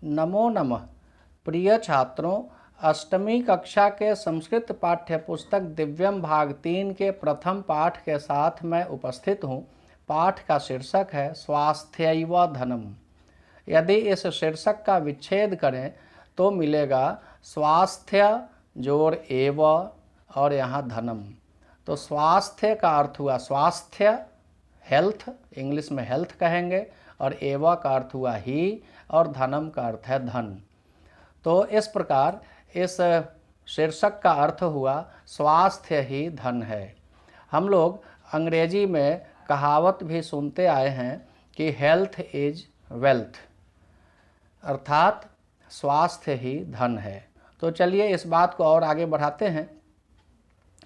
नमो नमः। प्रिय छात्रों, अष्टमी कक्षा के संस्कृत पाठ्य पुस्तक दिव्यम भाग 3 के प्रथम पाठ के साथ मैं उपस्थित हूँ। पाठ का शीर्षक है स्वास्थ्यैव धनम। यदि इस शीर्षक का विच्छेद करें तो मिलेगा स्वास्थ्य जोड़ एव और यहाँ धनम। तो स्वास्थ्य का अर्थ हुआ स्वास्थ्य, हेल्थ, इंग्लिश में हेल्थ कहेंगे, और एवा का अर्थ हुआ ही, और धनम का अर्थ है धन। तो इस प्रकार इस शीर्षक का अर्थ हुआ स्वास्थ्य ही धन है। हम लोग अंग्रेजी में कहावत भी सुनते आए हैं कि हेल्थ इज वेल्थ, अर्थात स्वास्थ्य ही धन है। तो चलिए इस बात को और आगे बढ़ाते हैं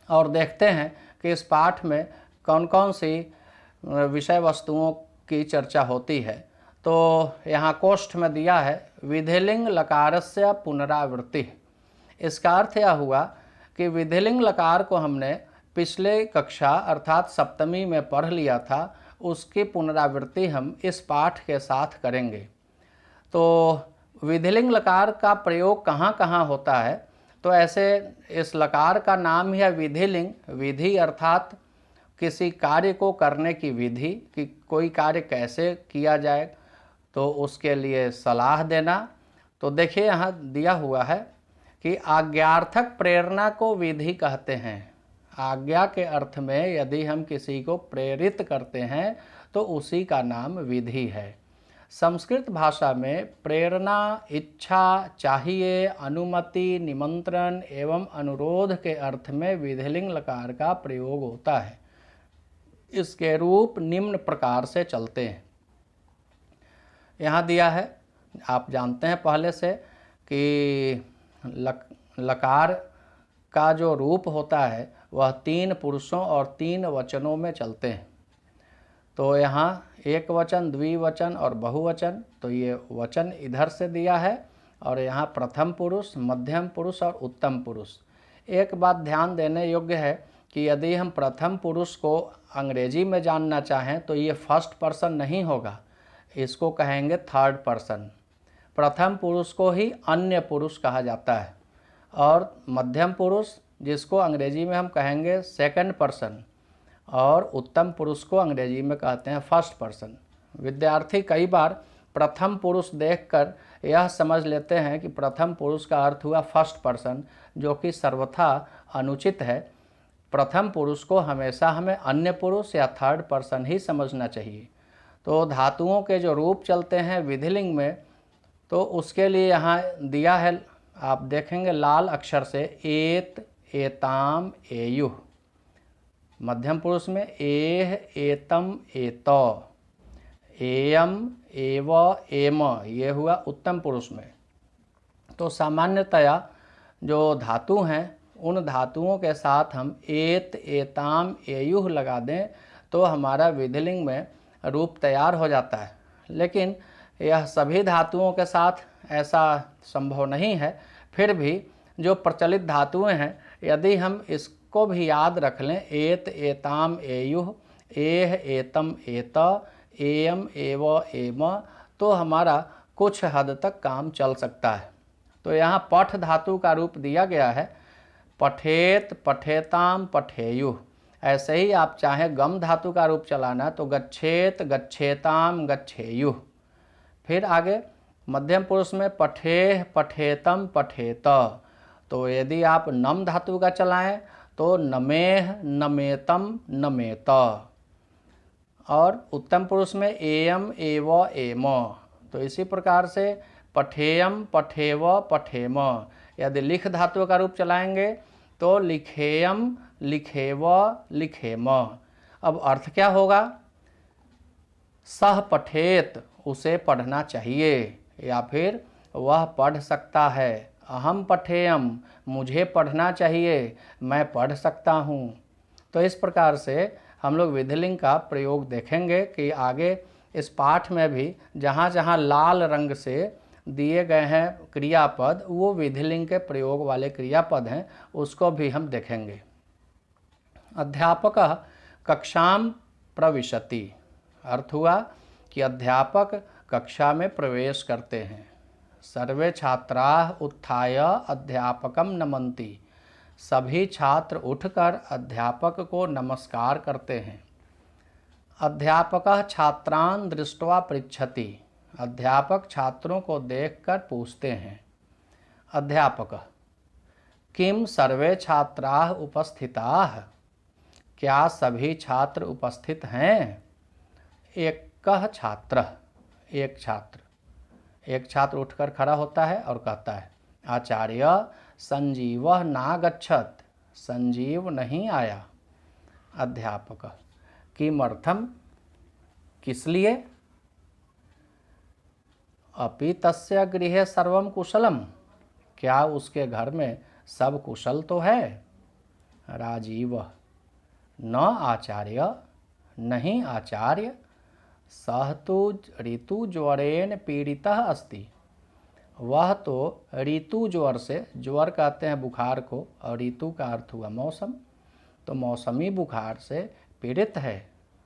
और देखते हैं कि इस पाठ में कौन कौन सी विषय वस्तुओं की चर्चा होती है। तो यहाँ कोष्ठ में दिया है विधिलिंग लकारस्य पुनरावृत्ति। इसका अर्थ यह हुआ कि विधिलिंग लकार को हमने पिछले कक्षा अर्थात सप्तमी में पढ़ लिया था, उसकी पुनरावृत्ति हम इस पाठ के साथ करेंगे। तो विधिलिंग लकार का प्रयोग कहाँ कहाँ होता है, तो ऐसे इस लकार का नाम ही है विधिलिंग। विधि अर्थात किसी कार्य को करने की विधि, कि कोई कार्य कैसे किया जाए, तो उसके लिए सलाह देना। तो देखिए यहाँ दिया हुआ है कि आज्ञार्थक प्रेरणा को विधि कहते हैं। आज्ञा के अर्थ में यदि हम किसी को प्रेरित करते हैं तो उसी का नाम विधि है। संस्कृत भाषा में प्रेरणा, इच्छा, चाहिए, अनुमति, निमंत्रण एवं अनुरोध के अर्थ में विधिलिंग लकार का प्रयोग होता है। इसके रूप निम्न प्रकार से चलते हैं। यहाँ दिया है, आप जानते हैं पहले से कि लकार का जो रूप होता है वह 3 पुरुषों और 3 वचनों में चलते हैं। तो यहाँ एक वचन, द्विवचन और बहुवचन। तो ये वचन इधर से दिया है और यहाँ प्रथम पुरुष, मध्यम पुरुष और उत्तम पुरुष। एक बात ध्यान देने योग्य है कि यदि हम प्रथम पुरुष को अंग्रेजी में जानना चाहें तो ये फर्स्ट पर्सन नहीं होगा, इसको कहेंगे थर्ड पर्सन। प्रथम पुरुष को ही अन्य पुरुष कहा जाता है, और मध्यम पुरुष जिसको अंग्रेजी में हम कहेंगे सेकंड पर्सन, और उत्तम पुरुष को अंग्रेजी में कहते हैं फर्स्ट पर्सन। विद्यार्थी कई बार प्रथम पुरुष देखकर यह समझ लेते हैं कि प्रथम पुरुष का अर्थ हुआ फर्स्ट पर्सन, जो कि सर्वथा अनुचित है। प्रथम पुरुष को हमेशा हमें अन्य पुरुष या थर्ड पर्सन ही समझना चाहिए। तो धातुओं के जो रूप चलते हैं विधिलिंग में, तो उसके लिए यहाँ दिया है, आप देखेंगे लाल अक्षर से एत, एताम, एयुः। मध्यम पुरुष में एह, एतम, एत, एयम, एव, एम, ये हुआ उत्तम पुरुष में। तो सामान्यतया जो धातु हैं उन धातुओं के साथ हम एत, एताम, एयुः लगा दें तो हमारा विधिलिंग में रूप तैयार हो जाता है। लेकिन यह सभी धातुओं के साथ ऐसा संभव नहीं है। फिर भी जो प्रचलित धातुएं हैं, यदि हम इसको भी याद रख लें, एत, एताम, एयुः, एह, एतम, एत, एयम, एव, एम, तो हमारा कुछ हद तक काम चल सकता है। तो यहाँ पठ धातु का रूप दिया गया है, पठेत, पठेताम, पठेयुः। ऐसे ही आप चाहें गम धातु का रूप चलाना तो गच्छेत, गच्छेताम, गच्छेयुः। फिर आगे मध्यम पुरुष में पठेह, पठेतम, पठेत। तो यदि आप नम धातु का चलाएं तो नमेह, नमेतम, नमेत। और उत्तम पुरुष में एयम, एव, एम। तो इसी प्रकार से पठेयम, पठेव, पठेम। यदि लिख धातु का रूप चलाएंगे तो लिखेयम, लिखेव, लिखेम। अब अर्थ क्या होगा? सह पठेत, उसे पढ़ना चाहिए, या फिर वह पढ़ सकता है। अहम पठेयम, मुझे पढ़ना चाहिए, मैं पढ़ सकता हूँ। तो इस प्रकार से हम लोग विधिलिंग का प्रयोग देखेंगे कि आगे इस पाठ में भी जहाँ जहाँ लाल रंग से दिए गए हैं क्रियापद, वो विधिलिंग के प्रयोग वाले क्रियापद हैं, उसको भी हम देखेंगे। अध्यापकः कक्षाम प्रविशति, अर्थ हुआ कि अध्यापक कक्षा में प्रवेश करते हैं। सर्वे छात्राः उत्थाय अध्यापकं नमन्ति। सभी छात्र उठकर अध्यापक को नमस्कार करते हैं। अध्यापकः छात्रान् दृष्ट्वा पृच्छति। अध्यापक छात्रों को देखकर पूछते हैं। अध्यापक: किम सर्वे छात्राः उपस्थिताः? क्या सभी छात्र उपस्थित हैं? एकः छात्रः, एक छात्र उठकर खड़ा होता है और कहता है, आचार्य संजीवः नागच्छत्। संजीव नहीं आया। अध्यापक: किमर्थम? किस लिए? अपि तस्य गृहे सर्वं कुशलम। क्या उसके घर में सब कुशल तो है? राजीव: न आचार्य, नहीं आचार्य। सः तु ऋतुज्वरेण पीड़ितः अस्ति। वह तो ऋतु ज्वर से, ज्वर कहते हैं बुखार को, और ऋतु का अर्थ हुआ मौसम, तो मौसमी बुखार से पीड़ित है।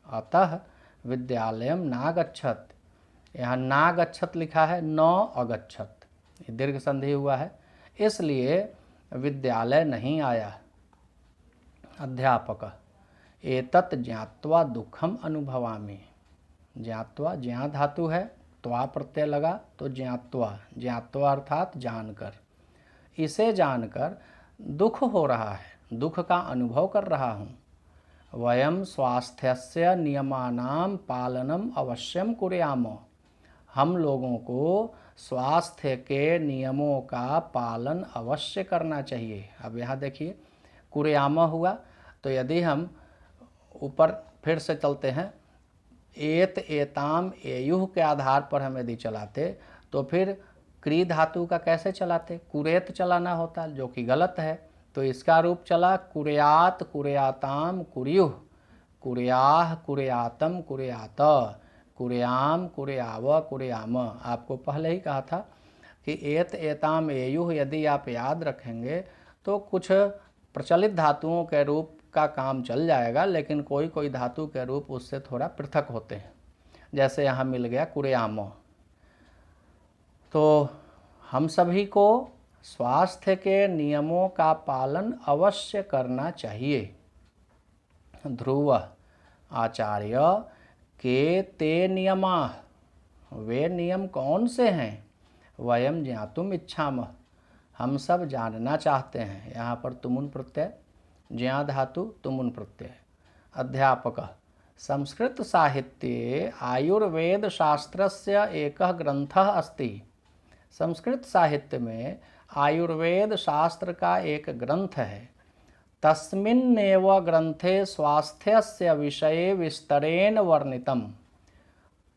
अतः विद्यालयम नागच्छत्। यहाँ नागच्छत् लिखा है, न अगच्छत्, दीर्घ संधि हुआ है, इसलिए विद्यालय नहीं आया। अध्यापक: एतत् ज्ञात्वा दुखम अनुभवामि। ज्ञात्वा, ज्ञा धातु है, त्वा प्रत्यय लगा तो ज्ञात्वा, ज्ञात्वा अर्थात जानकर। इसे जानकर दुख हो रहा है, दुख का अनुभव कर रहा हूँ। वयम स्वास्थ्यस्य नियमानां पालनम अवश्यम कुर्याम। हम लोगों को स्वास्थ्य के नियमों का पालन अवश्य करना चाहिए। अब यहाँ देखिए कुर्याम हुआ, तो यदि हम ऊपर फिर से चलते हैं, एत एताम एयुह के आधार पर हम यदि चलाते तो फिर क्री धातु का कैसे चलाते? कुरेत चलाना होता, जो कि गलत है। तो इसका रूप चला कुर्यात कुर्याताम कुर्युः, कुर्याह कुर्यातम कुर्यात, कुर्याम कुर्याव कुर्याम। आपको पहले ही कहा था कि एत एताम एयुः यदि आप याद रखेंगे तो कुछ प्रचलित धातुओं के रूप का काम चल जाएगा, लेकिन कोई कोई धातु के रूप उससे थोड़ा पृथक होते हैं। जैसे यहाँ मिल गया कुर्याम। तो हम सभी को स्वास्थ्य के नियमों का पालन अवश्य करना चाहिए। ध्रुव: आचार्य के ते नियमाः। वे नियम कौन से हैं? वयम ज्ञातुम इच्छामः। हम सब जानना चाहते हैं। यहाँ पर तुमुन प्रत्यय, ज्ञा धातु तुमुन प्रत्यय। अध्यापक: संस्कृत साहित्ये आयुर्वेद शास्त्रस्य एकः ग्रंथः अस्ति। संस्कृत साहित्य में आयुर्वेद शास्त्र का एक ग्रंथ है। तस्मिन्नेव ग्रंथे स्वास्थ्यस्य विषये विस्तरेण वर्णितम।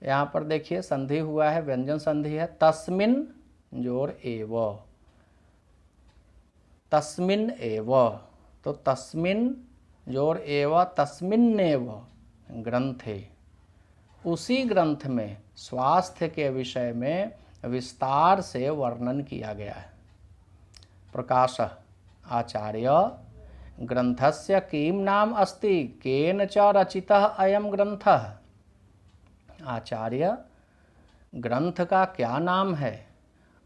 यहाँ पर देखिए संधि हुआ है, व्यंजन संधि है। तस्मिन् जोर एव, तस्मिन् एव, तो तस्मिन् जोर एव तस्मिन्नेव ग्रंथे, उसी ग्रंथ में स्वास्थ्य के विषय में विस्तार से वर्णन किया गया है। प्रकाश: आचार्य ग्रंथस्य किम नाम अस्ति? केन च रचितः अयम ग्रंथः? आचार्य ग्रंथ का क्या नाम है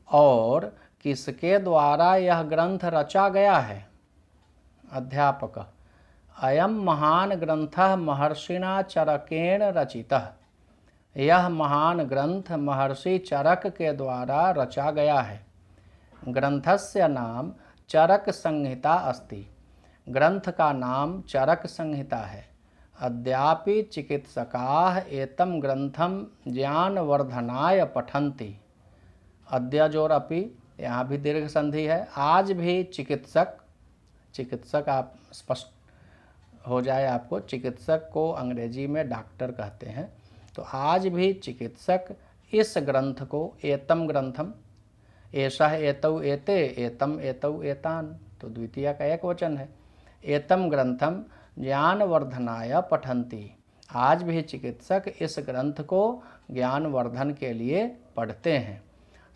और किसके द्वारा यह ग्रंथ रचा गया है? अध्यापक: अयम महान ग्रंथः महर्षिणा चरकेण रचितः। यह महान ग्रंथ महर्षि चरक के द्वारा रचा गया है। ग्रंथस्य नाम चरक संहिता अस्ति। ग्रंथ का नाम चरक संहिता है। अद्यापि चिकित्सकाः एतं ग्रंथम ज्ञानवर्धनाय पठन्ति। अद्य जोर अपि, यहाँ भी दीर्घ संधि है। आज भी चिकित्सक, चिकित्सक आप स्पष्ट हो जाए आपको, चिकित्सक को अंग्रेजी में डॉक्टर कहते हैं। तो आज भी चिकित्सक इस ग्रंथ को, एतम ग्रंथम, एषः एतौ एते, एतम एतौ एतान, तो द्वितीय का एक वचन है। एतम ग्रंथम ज्ञानवर्धनाय पठन्ति। आज भी चिकित्सक इस ग्रंथ को ज्ञानवर्धन के लिए पढ़ते हैं।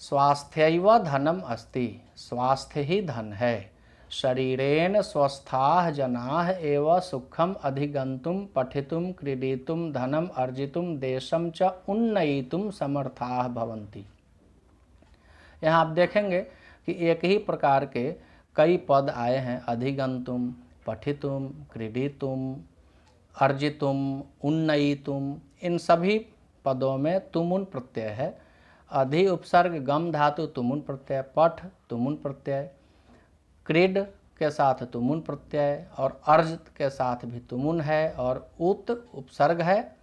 स्वास्थ्यैव धनम अस्ति। स्वास्थ्य ही धन है। शरीरेण स्वस्थाः जनाः एव सुखम अधिगंतुम पठितुम क्रीडितुम धनम अर्जितुम देशम च उन्नयितुम समर्थाः भवन्ति। यहाँ आप देखेंगे कि एक ही प्रकार के कई पद आए हैं, अधिगंतुम, पठितुम, क्रीडितुम, अर्जितुम, उन्नयितुम। इन सभी पदों में तुमुन प्रत्यय है। अधि उपसर्ग गम धातु तुमुन प्रत्यय, पठ तुमुन प्रत्यय, क्रीड के साथ तुमुन प्रत्यय और अर्ज के साथ भी तुमुन है, और उत उपसर्ग है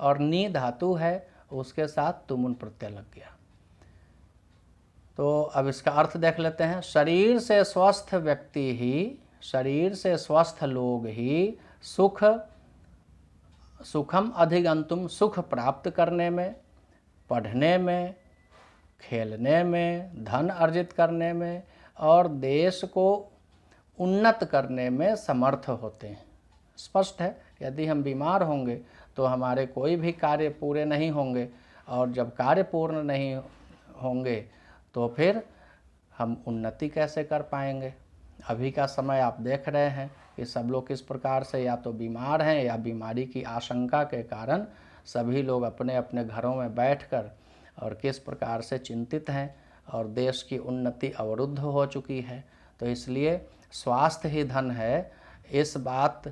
और नी धातु है, उसके साथ तुमुन प्रत्यय लग गया। तो अब इसका अर्थ देख लेते हैं। शरीर से स्वस्थ व्यक्ति ही, शरीर से स्वस्थ लोग ही सुखम अधिगंतुम, सुख प्राप्त करने में, पढ़ने में, खेलने में, धन अर्जित करने में और देश को उन्नत करने में समर्थ होते हैं। स्पष्ट है, यदि हम बीमार होंगे तो हमारे कोई भी कार्य पूरे नहीं होंगे, और जब कार्य पूर्ण नहीं होंगे तो फिर हम उन्नति कैसे कर पाएंगे। अभी का समय आप देख रहे हैं कि सब लोग किस प्रकार से या तो बीमार हैं या बीमारी की आशंका के कारण सभी लोग अपने अपने घरों में बैठकर और किस प्रकार से चिंतित हैं, और देश की उन्नति अवरुद्ध हो चुकी है। तो इसलिए स्वास्थ्य ही धन है, इस बात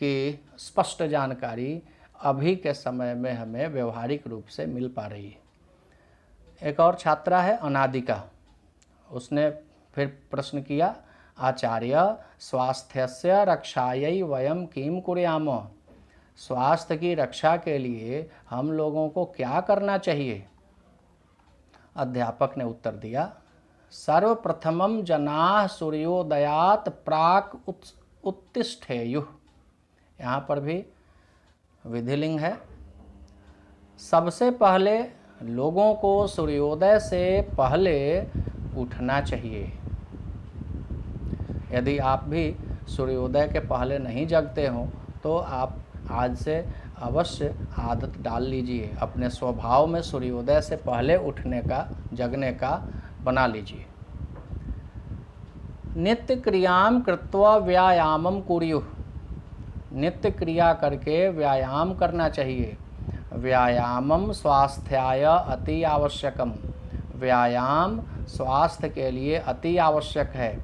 की स्पष्ट जानकारी अभी के समय में हमें व्यवहारिक रूप से मिल पा रही है। एक और छात्रा है अनादिका, उसने फिर प्रश्न किया, आचार्य स्वास्थ्यस्य रक्षायै वयम किम कुर्याम। स्वास्थ्य की रक्षा के लिए हम लोगों को क्या करना चाहिए। अध्यापक ने उत्तर दिया, सर्वप्रथमं जनाः सूर्योदयात् प्राक उत्तिष्ठेयुः। यहाँ पर भी विधिलिंग है। सबसे पहले लोगों को सूर्योदय से पहले उठना चाहिए। यदि आप भी सूर्योदय के पहले नहीं जगते हो तो आप आज से अवश्य आदत डाल लीजिए, अपने स्वभाव में सूर्योदय से पहले उठने का, जगने का बना लीजिए। नित्य क्रियाम कृत्वा व्यायामम कुर्युः। नित्य क्रिया करके व्यायाम करना चाहिए। व्यायामम स्वास्थ्याय अति आवश्यकम। व्यायाम स्वास्थ्य के लिए अति आवश्यक है।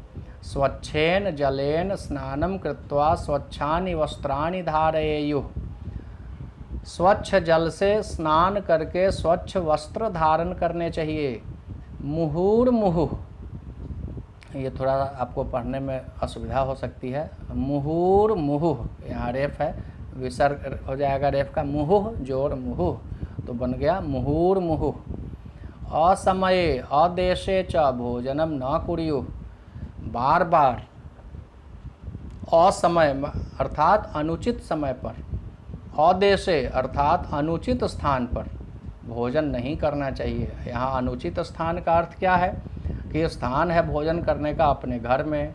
स्वच्छेन जलेन स्नानं कृत्वा स्वच्छानि वस्त्राणि धारयेयुः। स्वच्छ जल से स्नान करके स्वच्छ वस्त्र धारण करने चाहिए। मुहुर्मुहुः, ये थोड़ा आपको पढ़ने में असुविधा हो सकती है। मुहुर्मुहुः, यहाँ रेफ है, विसर्ग हो जाएगा रेफ का, मुहुः जोर मुहुः, तो बन गया मुहुर्मुहुः। असमये अदेशे च भोजनम न कुर्युः। बार बार असमय अर्थात अनुचित समय पर, अदेशे अर्थात अनुचित स्थान पर भोजन नहीं करना चाहिए। यहाँ अनुचित स्थान का अर्थ क्या है कि स्थान है भोजन करने का अपने घर में,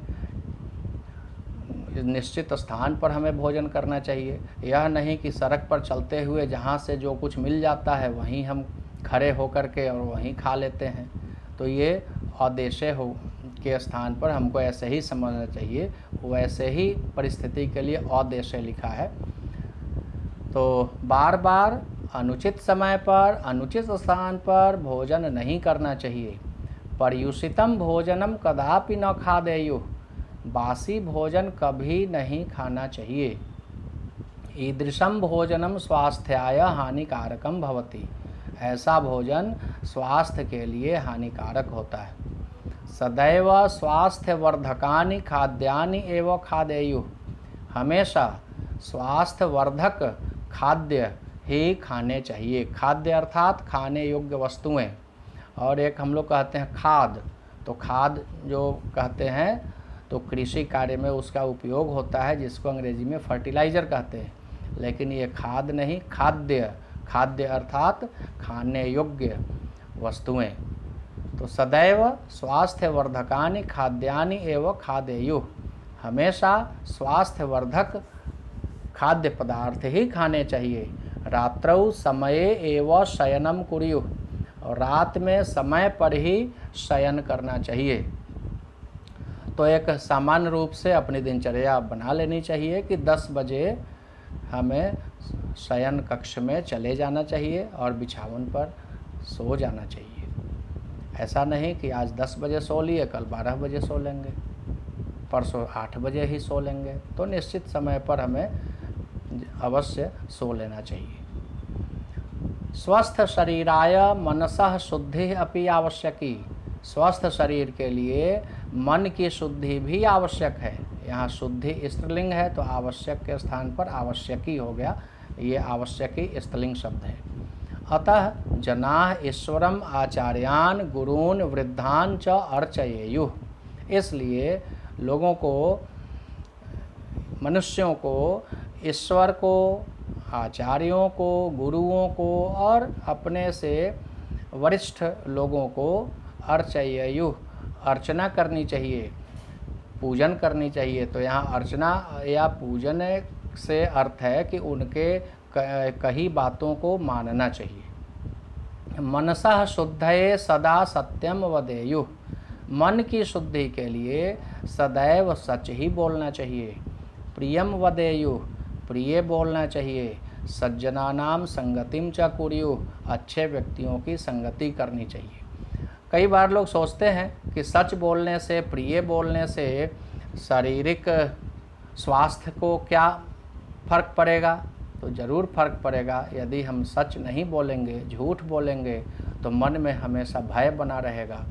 निश्चित स्थान पर हमें भोजन करना चाहिए। यह नहीं कि सड़क पर चलते हुए जहाँ से जो कुछ मिल जाता है वहीं हम खड़े होकर के और वहीं खा लेते हैं। तो ये अदेशे हो के स्थान पर हमको ऐसे ही समझना चाहिए, वैसे ही परिस्थिति के लिए अदेशे लिखा है। तो बार बार अनुचित समय पर अनुचित स्थान पर भोजन नहीं करना चाहिए। पर्युषितम भोजनम कदापि न खादेयुः। बासी भोजन कभी नहीं खाना चाहिए। ईदृशम भोजनम स्वास्थ्याय हानिकारकम भवति। ऐसा भोजन स्वास्थ्य के लिए हानिकारक होता है। सदैव स्वास्थ्यवर्धकानि खाद्यानि एव खादेयुः। हमेशा स्वास्थ्यवर्धक खाद्य ही खाने चाहिए। खाद्य अर्थात खाने योग्य वस्तुएं। और एक हम लोग कहते हैं खाद, तो खाद जो कहते हैं तो कृषि कार्य में उसका उपयोग होता है, जिसको अंग्रेजी में फर्टिलाइज़र कहते हैं। लेकिन ये खाद नहीं, खाद्य, खाद्य अर्थात खाने योग्य वस्तुएं। तो सदैव स्वास्थ्यवर्धकानि खाद्यानि एव खादेयुः। हमेशा स्वास्थ्यवर्धक खाद्य पदार्थ ही खाने चाहिए। रात्रौ समये एव शयनम कुर्युः। और रात में समय पर ही शयन करना चाहिए। तो एक सामान्य रूप से अपनी दिनचर्या बना लेनी चाहिए कि 10 बजे हमें शयन कक्ष में चले जाना चाहिए और बिछावन पर सो जाना चाहिए। ऐसा नहीं कि आज 10 बजे सो लिए, कल 12 बजे सो लेंगे, परसों 8 बजे ही सो लेंगे। तो निश्चित समय पर हमें अवश्य सो लेना चाहिए। स्वस्थ शरीराय मनसः शुद्धि अपि आवश्यकी। स्वस्थ शरीर के लिए मन की शुद्धि भी आवश्यक है। यहाँ शुद्धि स्त्रीलिंग है तो आवश्यक के स्थान पर आवश्यकी हो गया। ये आवश्यकी स्त्रीलिंग शब्द है। अतः जनाः ईश्वरम आचार्यान गुरून् वृद्धान च अर्चयेयुः। इसलिए लोगों को, मनुष्यों को ईश्वर को, आचार्यों को, गुरुओं को और अपने से वरिष्ठ लोगों को अर्चयेयुः, अर्चना करनी चाहिए, पूजन करनी चाहिए। तो यहाँ अर्चना या पूजन से अर्थ है कि उनके कही बातों को मानना चाहिए। मनसः शुद्धये सदा सत्यम वदेयुः। मन की शुद्धि के लिए सदैव सच ही बोलना चाहिए। प्रियम वदेयुः, प्रिय बोलना चाहिए। सज्जनानाम संगतिम च कुर्युः, अच्छे व्यक्तियों की संगति करनी चाहिए। कई बार लोग सोचते हैं कि सच बोलने से, प्रिय बोलने से शारीरिक स्वास्थ्य को क्या फ़र्क पड़ेगा। तो ज़रूर फ़र्क पड़ेगा। यदि हम सच नहीं बोलेंगे, झूठ बोलेंगे, तो मन में हमेशा भय बना रहेगा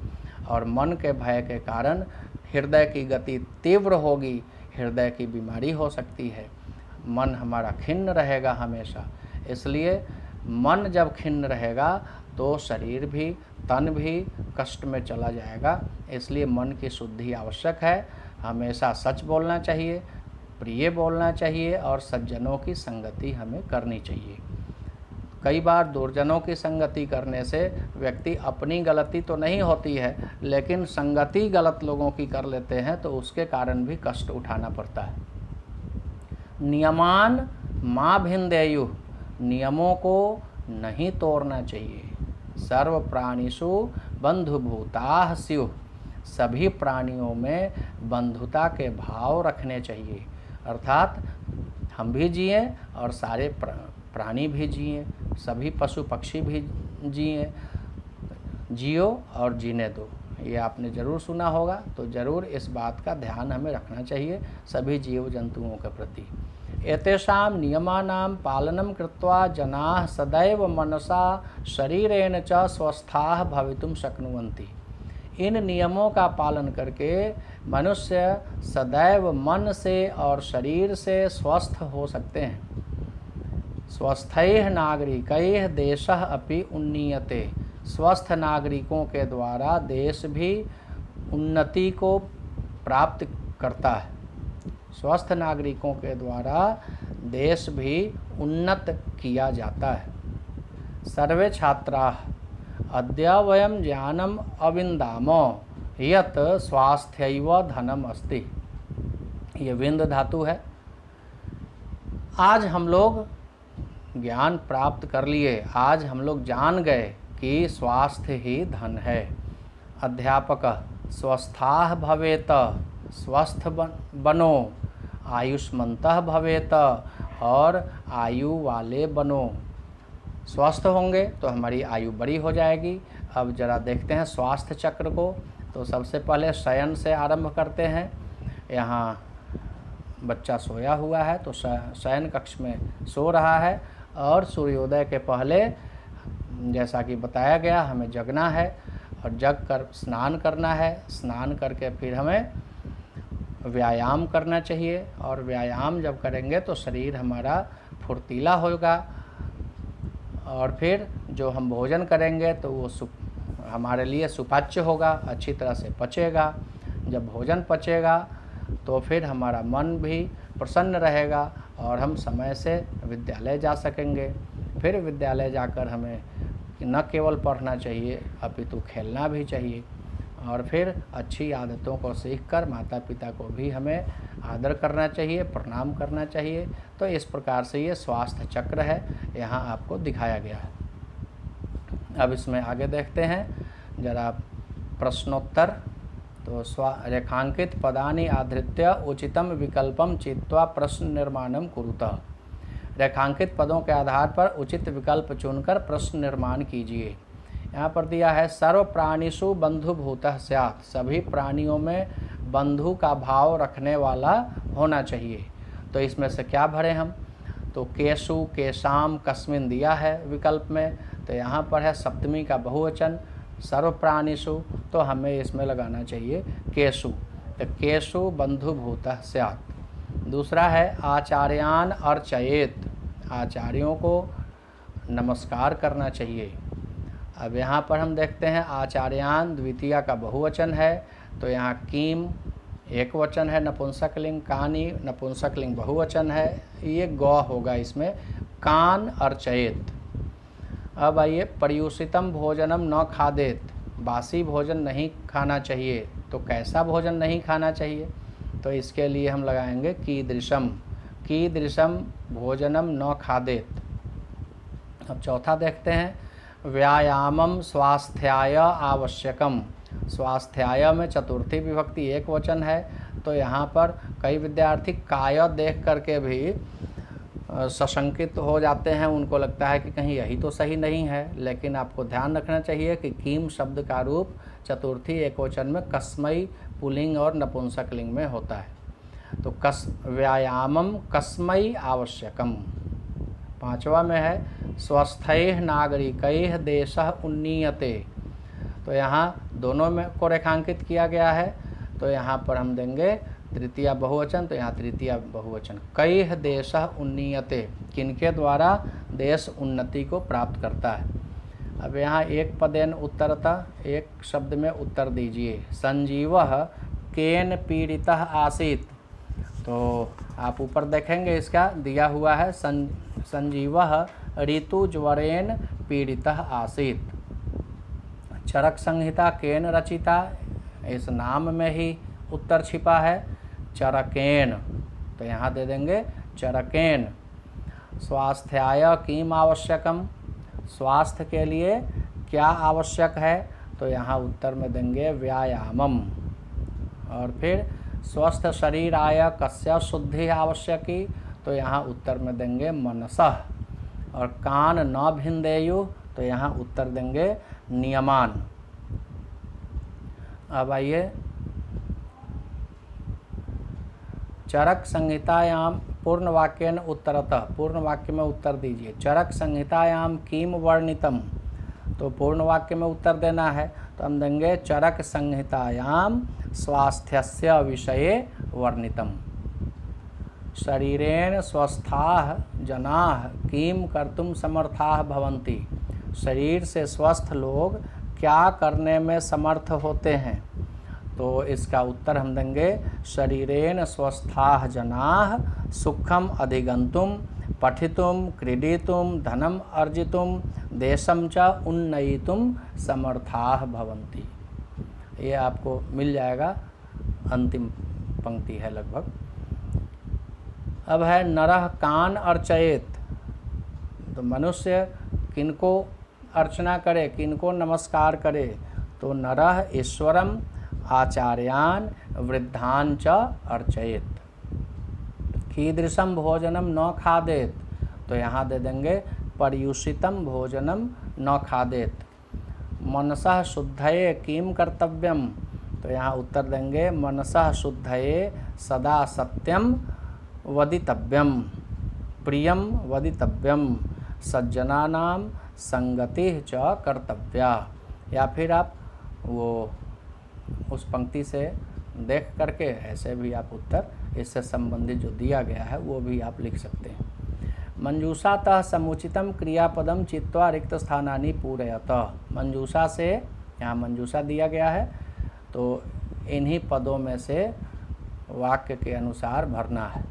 और मन के भय के कारण हृदय की गति तीव्र होगी, हृदय की बीमारी हो सकती है, मन हमारा खिन्न रहेगा हमेशा। इसलिए मन जब खिन्न रहेगा तो शरीर भी, तन भी कष्ट में चला जाएगा। इसलिए मन की शुद्धि आवश्यक है। हमेशा सच बोलना चाहिए, प्रिय बोलना चाहिए और सज्जनों की संगति हमें करनी चाहिए। कई बार दुर्जनों की संगति करने से व्यक्ति, अपनी गलती तो नहीं होती है लेकिन संगति गलत लोगों की कर लेते हैं तो उसके कारण भी कष्ट उठाना पड़ता है। नियमान मा भिन्देयुः, नियमों को नहीं तोड़ना चाहिए। सर्व प्राणिषु बंधुभूताः स्युः, सभी प्राणियों में बंधुता के भाव रखने चाहिए। अर्थात हम भी जिए और सारे प्राणी भी जिए, सभी पशु पक्षी भी जिए। जियो और जीने दो, ये आपने ज़रूर सुना होगा। तो ज़रूर इस बात का ध्यान हमें रखना चाहिए सभी जीव जंतुओं के प्रति। एतेषां नियमानां पालनं कृत्वा जनाः सदैव मनसा शरीरेण च स्वस्थाः भवितुं शक्नुवन्ति। इन नियमों का पालन करके मनुष्य सदैव मन से और शरीर से स्वस्थ हो सकते हैं। स्वस्थैः नागरिकैः देशः अपि उन्नीयते। स्वस्थ नागरिकों के द्वारा देश भी उन्नति को प्राप्त करता है। स्वस्थ नागरिकों के द्वारा देश भी उन्नत किया जाता है। सर्वे छात्राः अद्य वयं ज्ञानम अविन्दामो यत् स्वास्थ्यैव धनम अस्ति। ये विंद धातु है। आज हम लोग ज्ञान प्राप्त कर लिए, आज हम लोग जान गए कि स्वास्थ्य ही धन है। अध्यापक स्वस्थाः भवेत, स्वस्थ बनो, आयुष्मन्तः भवेत, और आयु वाले बनो। स्वस्थ होंगे तो हमारी आयु बड़ी हो जाएगी। अब जरा देखते हैं स्वास्थ्य चक्र को। तो सबसे पहले शयन से आरंभ करते हैं। यहाँ बच्चा सोया हुआ है तो शयन कक्ष में सो रहा है और सूर्योदय के पहले, जैसा कि बताया गया, हमें जगना है और जग कर स्नान करना है। स्नान करके फिर हमें व्यायाम करना चाहिए और व्यायाम जब करेंगे तो शरीर हमारा फुर्तीला होगा और फिर जो हम भोजन करेंगे तो वो हमारे लिए सुपाच्य होगा, अच्छी तरह से पचेगा। जब भोजन पचेगा तो फिर हमारा मन भी प्रसन्न रहेगा और हम समय से विद्यालय जा सकेंगे। फिर विद्यालय जाकर हमें न केवल पढ़ना चाहिए अपितु खेलना भी चाहिए और फिर अच्छी आदतों को सीखकर माता पिता को भी हमें आदर करना चाहिए, प्रणाम करना चाहिए। तो इस प्रकार से ये स्वास्थ्य चक्र है, यहाँ आपको दिखाया गया है। अब इसमें आगे देखते हैं जरा प्रश्नोत्तर। तो रेखांकित पदानि आधृत्य उचितम विकल्पम चित्वा प्रश्न निर्माणम कुरुतः। रेखांकित पदों के आधार पर उचित विकल्प चुनकर प्रश्न निर्माण कीजिए। यहाँ पर दिया है सर्व प्राणिषु बंधुभूतः स्यात्, सभी प्राणियों में बंधु का भाव रखने वाला होना चाहिए। तो इसमें से क्या भरें हम, तो केशु केशाम कस्मिन दिया है विकल्प में, तो यहाँ पर है सप्तमी का बहुवचन सर्व प्राणिषु, तो हमें इसमें लगाना चाहिए केशु, तो केशु बंधुभूतः स्यात्। दूसरा है आचार्यान अर्चयेत, आचार्यों को नमस्कार करना चाहिए। अब यहाँ पर हम देखते हैं आचार्यान द्वितीया का बहुवचन है, तो यहाँ कीम एक वचन है नपुंसकलिंग, कानी नपुंसकलिंग बहुवचन है, ये गौ होगा इसमें, कान अर्चयेत। अब आइए पर्युषितम भोजनम न खादेत, बासी भोजन नहीं खाना चाहिए, तो कैसा भोजन नहीं खाना चाहिए, तो इसके लिए हम लगाएंगे कीदृशम, कीदृशम भोजनम न खादेत। अब चौथा देखते हैं व्यायामम स्वास्थ्याय आवश्यकम, स्वास्थ्याय में चतुर्थी विभक्ति एक वचन है, तो यहाँ पर कई विद्यार्थी काय देख करके भी सशंकित हो जाते हैं, उनको लगता है कि कहीं यही तो सही नहीं है, लेकिन आपको ध्यान रखना चाहिए कि कीम शब्द का रूप चतुर्थी एक वचन में कस्मई पुल्लिंग और नपुंसकलिंग में होता है। तो व्यायामम कस्मई आवश्यकम। पांचवा में है स्वस्थैः नागरिकैः देशः उन्नीयते, तो यहाँ दोनों में को रेखांकित किया गया है, तो यहाँ पर हम देंगे तृतीया बहुवचन, तो यहाँ तृतीया बहुवचन कैः देशः उन्नीयते, किनके द्वारा देश उन्नति को प्राप्त करता है। अब यहाँ एक पदेन उत्तरतः, एक शब्द में उत्तर दीजिए। संजीवः केन पीड़ितः आसीत्, तो आप ऊपर देखेंगे इसका दिया हुआ है संजीवः ऋतुज्वरेण पीड़ितः आसीत्। चरक संहिता केन रचिता, इस नाम में ही उत्तर छिपा है, चरकेन, तो यहाँ दे देंगे चरकेन। स्वास्थ्याय किम आवश्यकम, स्वास्थ्य के लिए क्या आवश्यक है, तो यहाँ उत्तर में देंगे व्यायामम। और फिर स्वस्थ शरीराय कस्य शुद्धि आवश्यकी, तो यहाँ उत्तर में देंगे मनसः। और कान न भिन्देयु, तो यहाँ उत्तर देंगे नियमान। अब आइए चरक संहितायाम पूर्ण वाक्यन उत्तरतः, पूर्ण वाक्य में उत्तर दीजिए। चरक संहितायाम किम वर्णितम, तो पूर्ण वाक्य में उत्तर देना है, तो हम देंगे चरक संहितायाम स्वास्थ्यस्य विषये वर्णितम। शरीरेण स्वस्थाः जनाः किम कर्तुम समर्थाः भवन्ति, शरीर से स्वस्थ लोग क्या करने में समर्थ होते हैं, तो इसका उत्तर हम देंगे शरीरेण स्वस्थाः जनाः सुखम अधिगंतुम पठितुम क्रीडितुम धनम अर्जितुम देशम च उन्नयितुम समर्थाः भवन्ति। ये आपको मिल जाएगा, अंतिम पंक्ति है लगभग। अब है नरः कान अर्चयेत, तो मनुष्य किनको अर्चना करे, किनको नमस्कार करे, तो नरः ईश्वरम आचार्यान वृद्धान च अर्चयेत। कीदृशम भोजनम न खादेत, तो यहाँ दे देंगे पर्युषितम भोजनम न खादेत। मनसः शुद्धये किम कर्तव्यम, तो यहाँ उत्तर देंगे मनसः शुद्धये सदा सत्यम वदितव्यम प्रियम वदितव्यम सज्जनानां संगतिः च कर्तव्या। या फिर आप वो उस पंक्ति से देख करके ऐसे भी आप उत्तर इससे संबंधित जो दिया गया है वो भी आप लिख सकते हैं। मंजूषातः समुचितम क्रियापदम चित्वा रिक्त स्थानानि पूरयतः, मंजूषा से यहाँ मंजूषा दिया गया है, तो इन्हीं पदों में से वाक्य के अनुसार भरना है।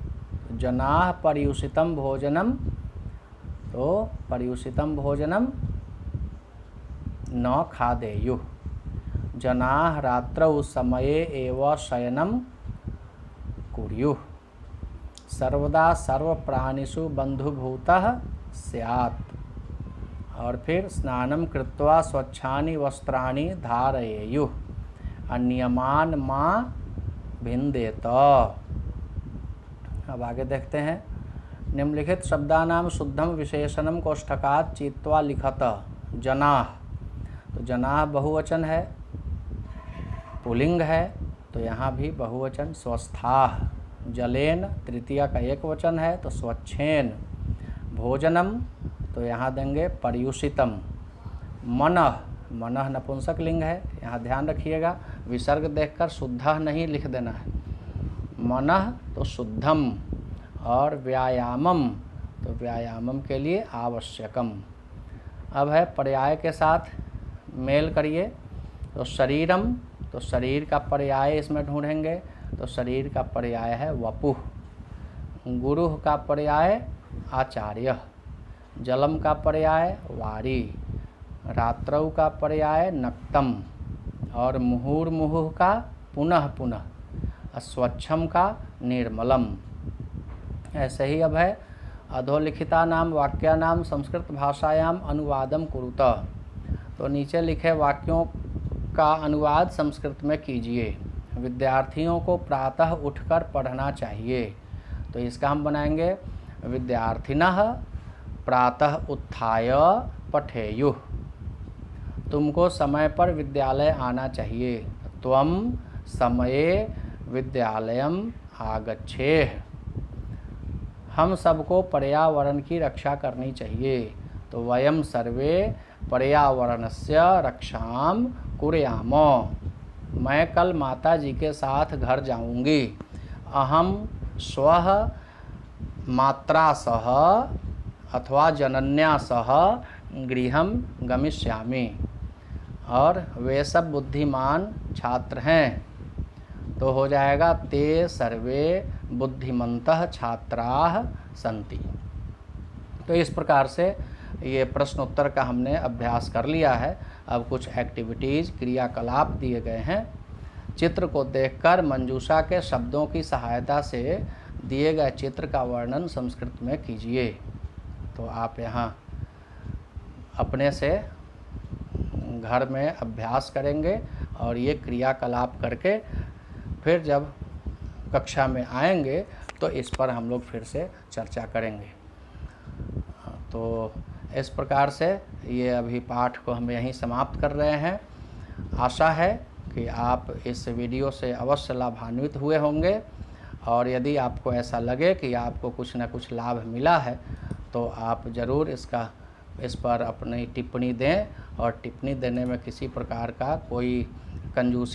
जनाः पर्युषितम भोजनम, तो पर्युषितम भोजनम न खादेयुः। जनाः रात्रौ समये एव शयनं कुर्युः। सर्वदा सर्वप्राणिषु बन्धुभूतः स्यात्। और फिर स्नानं कृत्वा स्वच्छानि वस्त्राणि धारयेयुः। अनियमान् मा भिन्देत। अब आगे देखते हैं। निम्नलिखित शब्दानां शुद्धम विशेषणम कोष्ठकात् चित्वा लिखत। जनाः, तो जनाः बहुवचन है, पुल्लिंग है तो यहाँ भी बहुवचन। स्वस्थाः, जलेन तृतीया का एक वचन है तो स्वच्छेन। भोजनम तो यहाँ देंगे पर्युषितम। मनः, मनः नपुंसक लिंग है, यहाँ ध्यान रखिएगा, विसर्ग देखकर शुद्धः नहीं लिख देना है। मनः तो शुद्धम, और व्यायामम तो व्यायामम के लिए आवश्यकम। अब है पर्याय के साथ मेल करिए। तो शरीरम तो शरीर का पर्याय इसमें ढूंढेंगे, तो शरीर का पर्याय है वपुः। गुरुः का पर्याय आचार्यः। जलम का पर्याय वारी। रात्रौ का पर्याय नक्तम, और मुहुर्मुहुः का पुनः पुनः। स्वच्छम का निर्मलम। ऐसे ही अब है अधोलिखिता नाम वाक्यानाम संस्कृत भाषायाम अनुवादम कुरुतः। तो नीचे लिखे वाक्यों का अनुवाद संस्कृत में कीजिए। विद्यार्थियों को प्रातः उठकर पढ़ना चाहिए, तो इसका हम बनाएंगे विद्यार्थिनः प्रातः उत्थाय पठेयुः। तुमको समय पर विद्यालय आना चाहिए, त्वं समये विद्यालयम आगच्छेः। हम सबको पर्यावरण की रक्षा करनी चाहिए, तो वयम सर्वे पर्यावरणस्य रक्षां कुर्याम। मैं कल माता जी के साथ घर जाऊंगी। अहम स्वः मात्रा सह अथवा जनन्या सह गृहं गमिष्यामि। और वे सब बुद्धिमान छात्र हैं, तो हो जाएगा ते सर्वे बुद्धिमन्तः छात्राः सन्ति। तो इस प्रकार से ये प्रश्न उत्तर का हमने अभ्यास कर लिया है। अब कुछ एक्टिविटीज़, क्रियाकलाप दिए गए हैं। चित्र को देखकर मंजूषा के शब्दों की सहायता से दिए गए चित्र का वर्णन संस्कृत में कीजिए। तो आप यहाँ अपने से घर में अभ्यास करेंगे और ये क्रियाकलाप करके फिर जब कक्षा में आएंगे तो इस पर हम लोग फिर से चर्चा करेंगे। तो इस प्रकार से ये अभी पाठ को हम यहीं समाप्त कर रहे हैं। आशा है कि आप इस वीडियो से अवश्य लाभान्वित हुए होंगे, और यदि आपको ऐसा लगे कि आपको कुछ न कुछ लाभ मिला है तो आप ज़रूर इस पर अपनी टिप्पणी दें, और टिप्पणी देने में किसी प्रकार का कोई कंजूसी